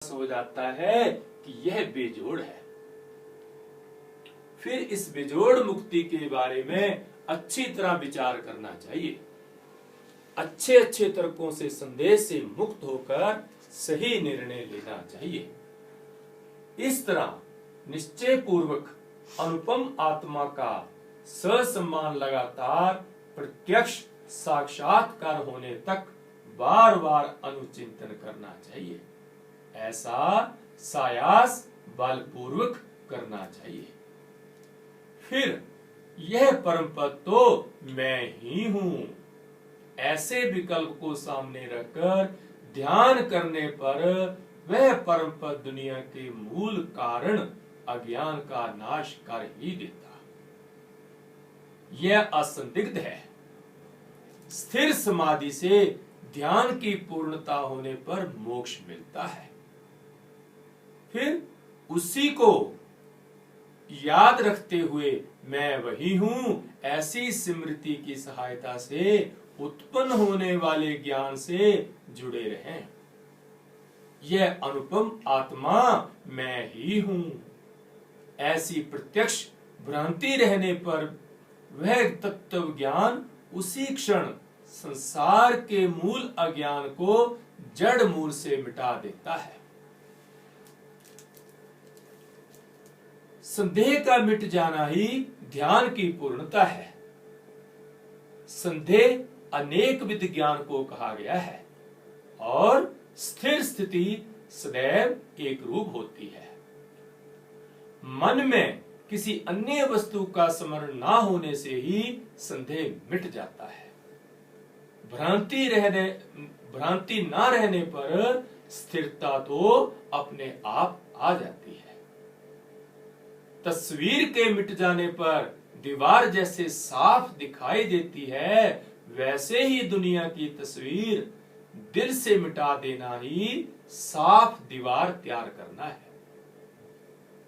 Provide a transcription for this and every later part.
हो जाता है कि यह बेजोड़ है। फिर इस बेजोड़ मुक्ति के बारे में अच्छी तरह विचार करना चाहिए। अच्छे अच्छे तर्कों से संदेह से मुक्त होकर सही निर्णय लेना चाहिए। इस तरह निश्चय पूर्वक अनुपम आत्मा का ससम्मान लगातार प्रत्यक्ष साक्षात्कार होने तक बार बार अनुचिंतन करना चाहिए। ऐसा सायास बलपूर्वक करना चाहिए। फिर यह परम पद तो मैं ही हूं, ऐसे विकल्प को सामने रखकर ध्यान करने पर वह परम पद दुनिया के मूल कारण अज्ञान का नाश कर ही देता। यह असंदिग्ध है। स्थिर समाधि से ध्यान की पूर्णता होने पर मोक्ष मिलता है। फिर उसी को याद रखते हुए मैं वही हूं ऐसी स्मृति की सहायता से उत्पन्न होने वाले ज्ञान से जुड़े रहें। यह अनुपम आत्मा मैं ही हूं ऐसी प्रत्यक्ष भ्रांति रहने पर वह तत्व ज्ञान उसी क्षण संसार के मूल अज्ञान को जड़ मूल से मिटा देता है। संदेह का मिट जाना ही ध्यान की पूर्णता है। संदेह अनेक विध ज्ञान को कहा गया है और स्थिर स्थिति सदैव एक रूप होती है। मन में किसी अन्य वस्तु का स्मरण ना होने से ही संदेह मिट जाता है। भ्रांति ना रहने पर स्थिरता तो अपने आप आ जाती है। तस्वीर के मिट जाने पर दीवार जैसे साफ दिखाई देती है, वैसे ही दुनिया की तस्वीर दिल से मिटा देना ही साफ दीवार तैयार करना है।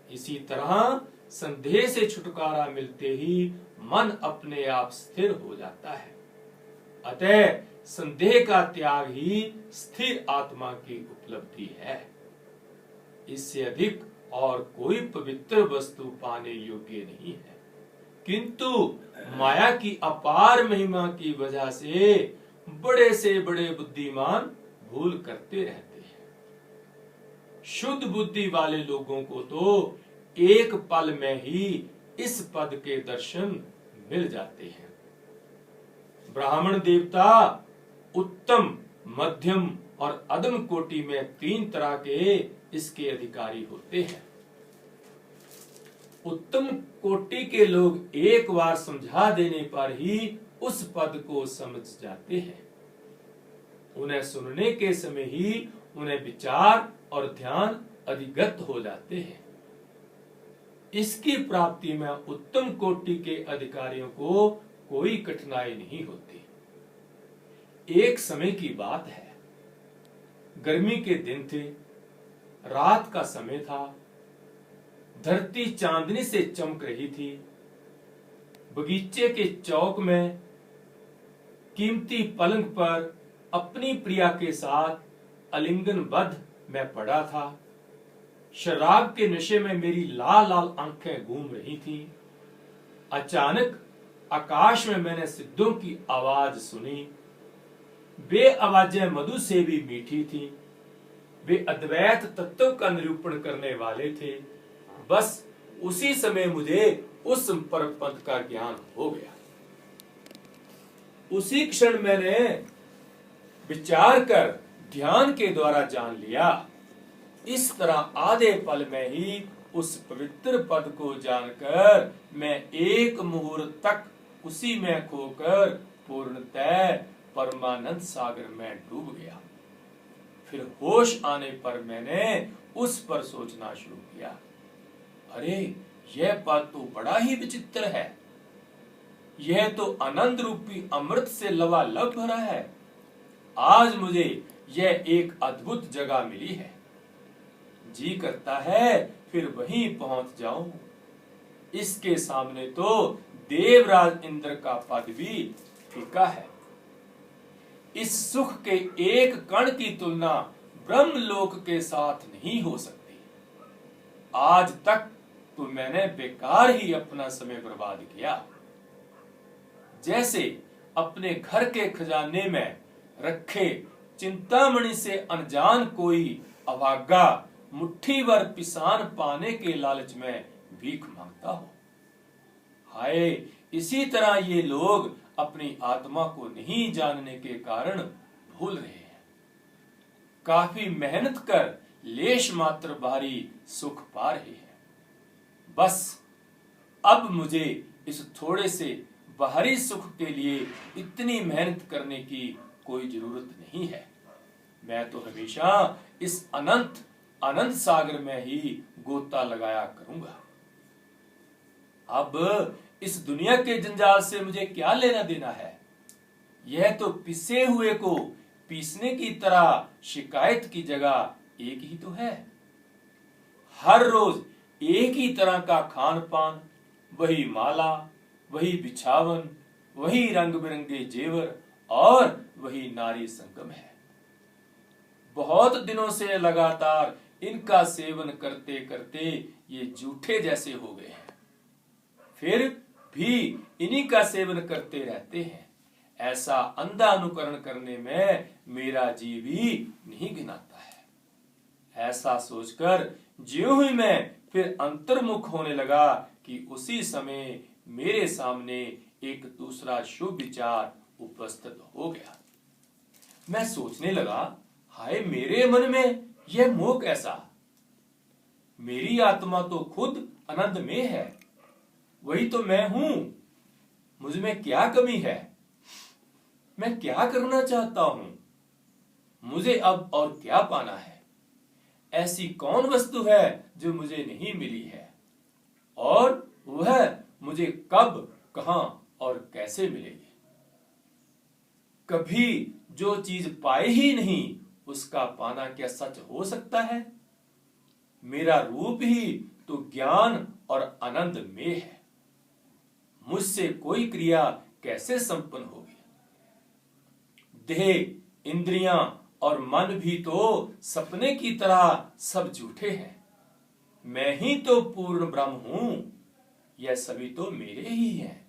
इसी तरह संदेह से छुटकारा मिलते ही मन अपने आप स्थिर हो जाता है। अतः संदेह का त्याग ही स्थिर आत्मा की उपलब्धि है। इससे अधिक और कोई पवित्र वस्तु पाने योग्य नहीं है। किंतु माया की अपार महिमा की वजह से बड़े से बड़े बुद्धिमान भूल करते रहते हैं। शुद्ध बुद्धि वाले लोगों को तो एक पल में ही इस पद के दर्शन मिल जाते हैं। ब्राह्मण देवता उत्तम, मध्यम और अधम कोटि में तीन तरह के इसके अधिकारी होते हैं। उत्तम कोटि के लोग एक बार समझा देने पर ही उस पद को समझ जाते हैं। उन्हें सुनने के समय ही उन्हें विचार और ध्यान अधिगत हो जाते हैं। इसकी प्राप्ति में उत्तम कोटि के अधिकारियों को कोई कठिनाई नहीं होती। एक समय की बात है, गर्मी के दिन थे, रात का समय था, धरती चांदनी से चमक रही थी। बगीचे के चौक में कीमती पलंग पर अपनी प्रिया के साथ आलिंगनबद्ध मैं पड़ा था। शराब के नशे में मेरी लाल लाल आंखें घूम रही थी। अचानक आकाश में मैंने सिद्धों की आवाज सुनी। वे आवाजें मधु से भी मीठी थी। वे अद्वैत तत्व का निरूपण करने वाले थे। बस उसी समय मुझे उस परम पद का ज्ञान हो गया। उसी क्षण मैंने विचार कर ध्यान के द्वारा जान लिया। इस तरह आधे पल में ही उस पवित्र पद को जानकर मैं एक मुहूर्त तक उसी में खोकर पूर्णतः परमानंद सागर में डूब गया। फिर होश आने पर मैंने उस पर सोचना शुरू किया। अरे, यह पद तो बड़ा ही विचित्र है। यह तो आनंद रूपी अमृत से लबालब भरा है। आज मुझे यह एक अद्भुत जगह मिली है। जी करता है फिर वहीं पहुंच जाऊं। इसके सामने तो देवराज इंद्र का पद भी फीका है। इस सुख के एक कण की तुलना ब्रह्मलोक के साथ नहीं हो सकती। आज तक तो मैंने बेकार ही अपना समय बर्बाद किया। जैसे अपने घर के खजाने में रखे चिंतामणि से अनजान कोई अभागा मुट्ठी भर पिसान पाने के लालच में भीख मांगता हो। हाय, इसी तरह ये लोग अपनी आत्मा को नहीं जानने के कारण भूल रहे हैं। काफी मेहनत कर लेश मात्र बाहरी सुख पा रहे हैं। बस अब मुझे इस थोड़े से बाहरी सुख के लिए इतनी मेहनत करने की कोई जरूरत नहीं है। मैं तो हमेशा इस अनंत आनंद सागर में ही गोता लगाया करूंगा। अब इस दुनिया के जंजाल से मुझे क्या लेना देना है? यह तो पिसे हुए को पीसने की तरह शिकायत की जगह एक ही तो है। हर रोज एक ही तरह का खान पान, वही माला, वही बिछावन, वही रंग बिरंगे जेवर और वही नारी संगम है। बहुत दिनों से लगातार इनका सेवन करते करते ये जूठे जैसे हो गए हैं, फिर भी इन्हीं का सेवन करते रहते हैं। ऐसा अंधा अनुकरण करने में मेरा जी भी नहीं घिनाता है। ऐसा सोचकर ज्यों ही मैं फिर अंतर्मुख होने लगा कि उसी समय मेरे सामने एक दूसरा शुभ विचार उपस्थित हो गया। मैं सोचने लगा, हाय, मेरे मन में यह मोह कैसा? मेरी आत्मा तो खुद आनंद में है, वही तो मैं हूं। मुझ में क्या कमी है? मैं क्या करना चाहता हूं? मुझे अब और क्या पाना है? ऐसी कौन वस्तु है जो मुझे नहीं मिली है, और वह मुझे कब, कहां और कैसे मिलेगी? कभी जो चीज पाए ही नहीं उसका पाना क्या सच हो सकता है? मेरा रूप ही तो ज्ञान और आनंद में है। मुझसे कोई क्रिया कैसे संपन्न होगी? देह, इंद्रियां और मन भी तो सपने की तरह सब झूठे हैं। मैं ही तो पूर्ण ब्रह्म हूं। यह सभी तो मेरे ही हैं।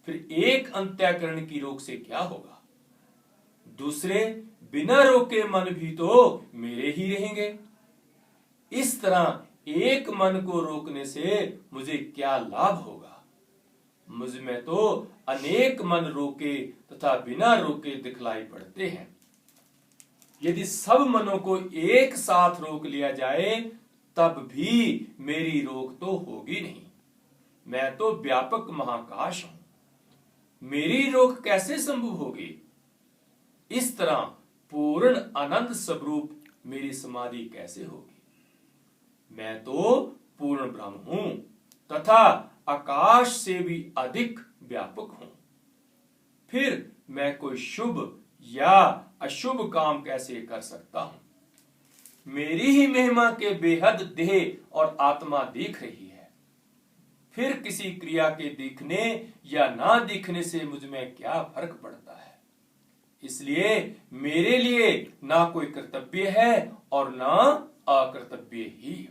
फिर एक अंत्यकरण की रोक से क्या होगा? दूसरे बिना रोके मन भी तो मेरे ही रहेंगे। इस तरह एक मन को रोकने से मुझे क्या लाभ होगा? मुझ में तो अनेक मन रोके तथा बिना रोके दिखलाई पड़ते हैं। यदि सब मनों को एक साथ रोक लिया जाए तब भी मेरी रोक तो होगी नहीं। मैं तो व्यापक महाकाश हूं। मेरी रोक कैसे संभव होगी? इस तरह पूर्ण आनंद स्वरूप मेरी समाधि कैसे होगी? मैं तो पूर्ण ब्रह्म हूं तथा आकाश से भी अधिक व्यापक हूं। फिर मैं कोई शुभ या अशुभ काम कैसे कर सकता हूं? मेरी ही महिमा के बेहद देह और आत्मा दिख रही है। फिर किसी क्रिया के दिखने या ना दिखने से मुझ में क्या फर्क पड़ता है? इसलिए मेरे लिए ना कोई कर्तव्य है और ना अकर्तव्य ही।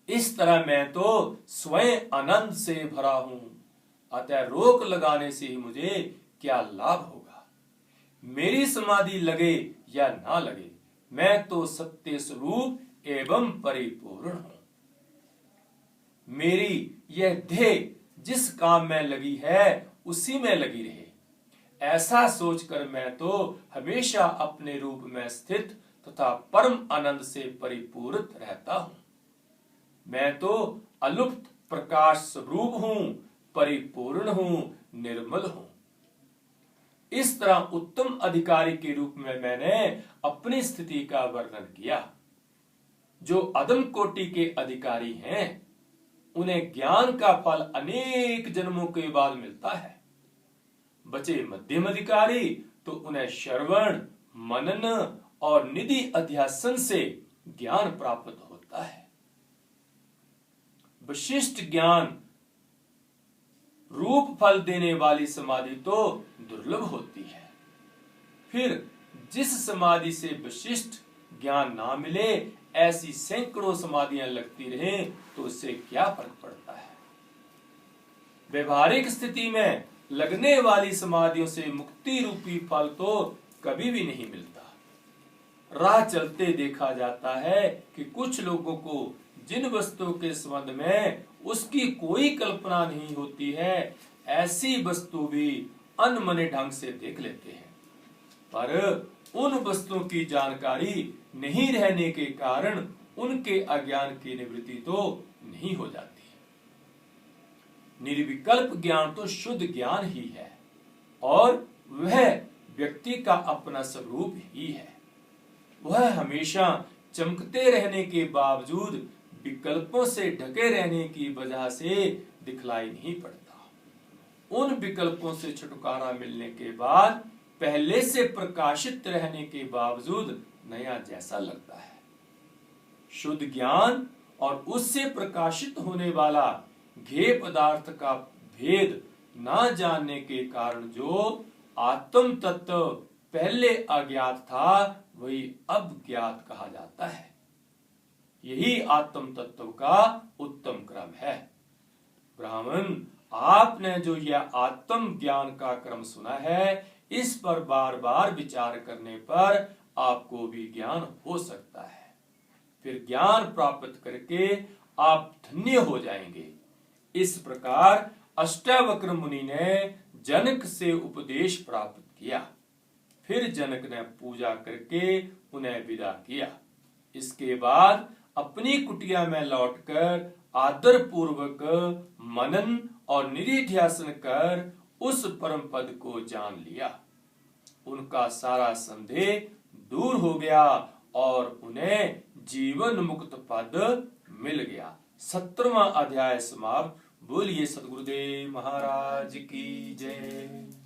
इस तरह मैं तो स्वयं आनंद से भरा हूं, अतः रोक लगाने से ही मुझे क्या लाभ होगा? मेरी समाधि लगे या ना लगे, मैं तो सत्य स्वरूप एवं परिपूर्ण हूं। मेरी यह देह जिस काम में लगी है उसी में लगी रहे, ऐसा सोचकर मैं तो हमेशा अपने रूप में स्थित तथा परम आनंद से परिपूरित रहता हूं। मैं तो अलुप्त प्रकाश स्वरूप हूं, परिपूर्ण हूं, निर्मल हूं। इस तरह उत्तम अधिकारी के रूप में मैंने अपनी स्थिति का वर्णन किया। जो अदम कोटि के अधिकारी हैं उन्हें ज्ञान का फल अनेक जन्मों के बाद मिलता है। बचे मध्यम अधिकारी तो उन्हें श्रवण, मनन और निधि अध्यासन से ज्ञान प्राप्त होता है। विशिष्ट ज्ञान रूप फल देने वाली समाधि तो दुर्लभ होती है। फिर जिस समाधि से विशिष्ट ज्ञान ना मिले, ऐसी सैकड़ों समाधियां लगती रहें तो उससे क्या फर्क पड़ता है। व्यवहारिक स्थिति में लगने वाली समाधियों से मुक्ति रूपी फल तो कभी भी नहीं मिलता। राह चलते देखा जाता है कि कुछ लोगों को जिन वस्तुओं के संबंध में उसकी कोई कल्पना नहीं होती है, ऐसी वस्तु भी अनमने ढंग से देख लेते हैं, पर उन वस्तुओं की जानकारी नहीं रहने के कारण उनके अज्ञान की निवृत्ति तो नहीं हो जाती। निर्विकल्प ज्ञान तो शुद्ध ज्ञान ही है और वह व्यक्ति का अपना स्वरूप ही है। वह हमेशा चमकते रहने के बावजूद विकल्पों से ढके रहने की वजह से दिखलाई नहीं पड़ता। उन विकल्पों से छुटकारा मिलने के बाद पहले से प्रकाशित रहने के बावजूद नया जैसा लगता है। शुद्ध ज्ञान और उससे प्रकाशित होने वाला ज्ञेय पदार्थ का भेद ना जानने के कारण जो आत्म तत्व पहले अज्ञात था वही अब ज्ञात कहा जाता है। यही आत्म तत्व का उत्तम क्रम है। ब्राह्मण, आपने जो यह आत्म ज्ञान का क्रम सुना है, इस पर बार बार विचार करने पर आपको भी ज्ञान हो सकता है। फिर ज्ञान प्राप्त करके आप धन्य हो जाएंगे। इस प्रकार अष्टावक्र मुनि ने जनक से उपदेश प्राप्त किया। फिर जनक ने पूजा करके उन्हें विदा किया। इसके बाद अपनी कुटिया में लौटकर आदर पूर्वक मनन और निधिध्यासन कर उस परम पद को जान लिया। उनका सारा संदेह दूर हो गया और उन्हें जीवन मुक्त पद मिल गया। 17वां अध्याय समाप्त। बोलिए सद्गुरुदेव महाराज की जय।